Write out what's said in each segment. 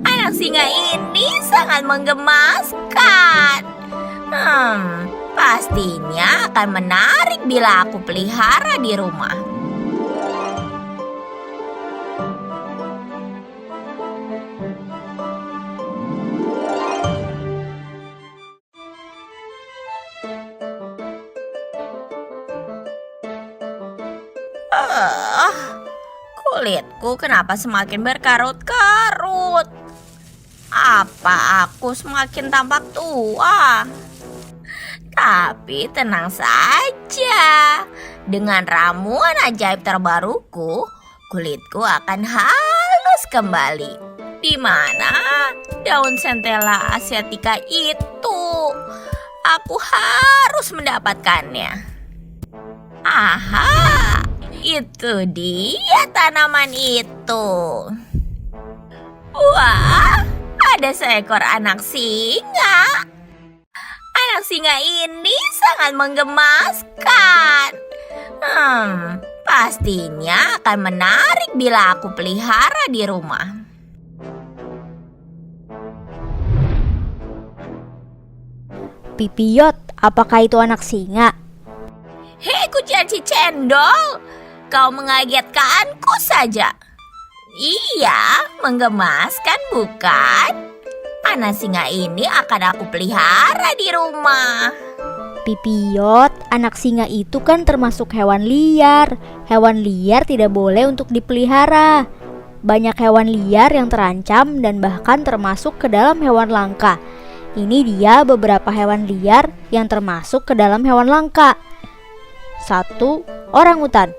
Anak singa ini sangat menggemaskan. Pastinya akan menarik bila aku pelihara di rumah. Ah, kulitku kenapa semakin berkarut-karut? Apa aku semakin tampak tua? Tapi tenang saja. Dengan ramuan ajaib terbaruku, kulitku akan halus kembali. Di mana daun centella asiatica itu? Aku harus mendapatkannya. Aha, itu dia tanaman itu. Wah, ada seekor anak singa. Anak singa ini sangat menggemaskan. Pastinya akan menarik bila aku pelihara di rumah. Pipiyot, apakah itu anak singa? Hei kucing si cendol, kau mengagetkanku saja. Iya, menggemaskan bukan? Anak singa ini akan aku pelihara di rumah. Pipiyot, anak singa itu kan termasuk hewan liar. Hewan liar tidak boleh untuk dipelihara. Banyak hewan liar yang terancam dan bahkan termasuk ke dalam hewan langka. Ini dia beberapa hewan liar yang termasuk ke dalam hewan langka. 1. Orangutan.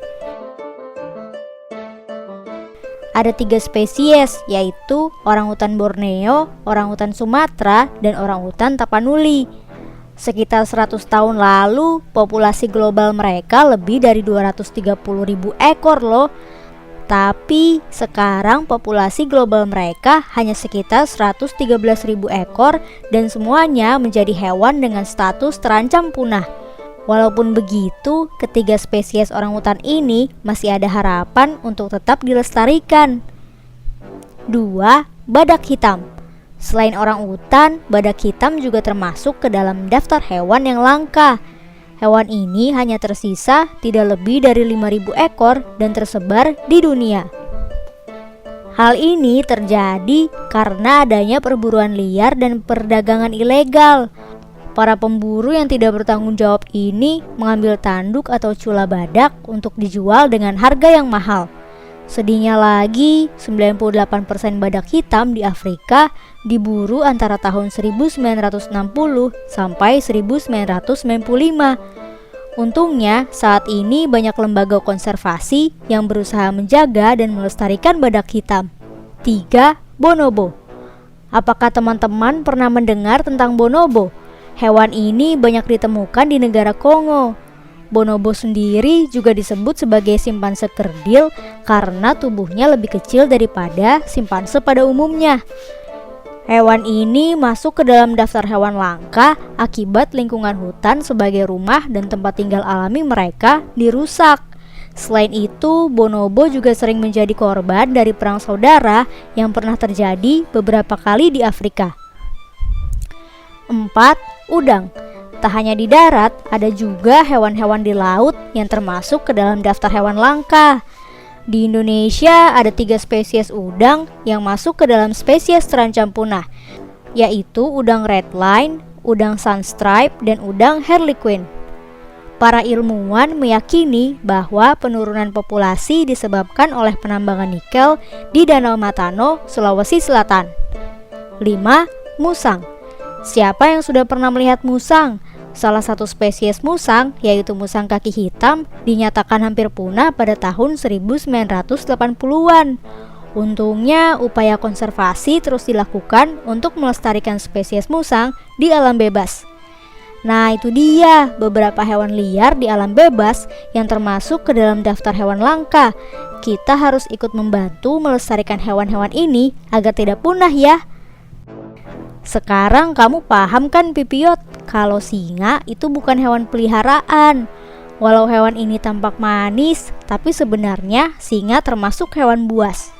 Ada 3 spesies, yaitu orangutan Borneo, orangutan Sumatera, dan orangutan Tapanuli. Sekitar 100 tahun lalu, populasi global mereka lebih dari 230.000 ekor loh. Tapi sekarang populasi global mereka hanya sekitar 113.000 ekor dan semuanya menjadi hewan dengan status terancam punah. Walaupun begitu, ketiga spesies orangutan ini masih ada harapan untuk tetap dilestarikan. 2. Badak hitam. Selain orangutan, badak hitam juga termasuk ke dalam daftar hewan yang langka. Hewan ini hanya tersisa tidak lebih dari 5.000 ekor dan tersebar di dunia. Hal ini terjadi karena adanya perburuan liar dan perdagangan ilegal. Para pemburu yang tidak bertanggung jawab ini mengambil tanduk atau cula badak untuk dijual dengan harga yang mahal. Sedihnya lagi, 98% badak hitam di Afrika diburu antara tahun 1960 sampai 1995. Untungnya, saat ini banyak lembaga konservasi yang berusaha menjaga dan melestarikan badak hitam. 3. Bonobo. Apakah teman-teman pernah mendengar tentang bonobo? Hewan ini banyak ditemukan di negara Kongo. Bonobo sendiri juga disebut sebagai simpanse kerdil karena tubuhnya lebih kecil daripada simpanse pada umumnya. Hewan ini masuk ke dalam daftar hewan langka akibat lingkungan hutan sebagai rumah dan tempat tinggal alami mereka dirusak. Selain itu, bonobo juga sering menjadi korban dari perang saudara yang pernah terjadi beberapa kali di Afrika. 4. Udang. Tak hanya di darat, ada juga hewan-hewan di laut yang termasuk ke dalam daftar hewan langka. Di Indonesia ada 3 spesies udang yang masuk ke dalam spesies terancam punah, yaitu udang redline, udang sunstripe, dan udang harlequin. Para ilmuwan meyakini bahwa penurunan populasi disebabkan oleh penambangan nikel di Danau Matano, Sulawesi Selatan. 5. Musang. Siapa yang sudah pernah melihat musang? Salah satu spesies musang, yaitu musang kaki hitam, dinyatakan hampir punah pada tahun 1980-an. Untungnya, upaya konservasi terus dilakukan untuk melestarikan spesies musang di alam bebas. Nah, itu dia beberapa hewan liar di alam bebas yang termasuk ke dalam daftar hewan langka. Kita harus ikut membantu melestarikan hewan-hewan ini agar tidak punah ya. Sekarang kamu paham kan Pipiyot, kalau singa itu bukan hewan peliharaan. Walau hewan ini tampak manis, tapi sebenarnya singa termasuk hewan buas.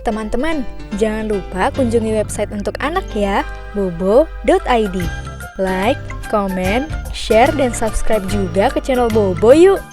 Teman-teman, jangan lupa kunjungi website untuk anak ya, bobo.id. Like, comment, share, dan subscribe juga ke channel Bobo yuk!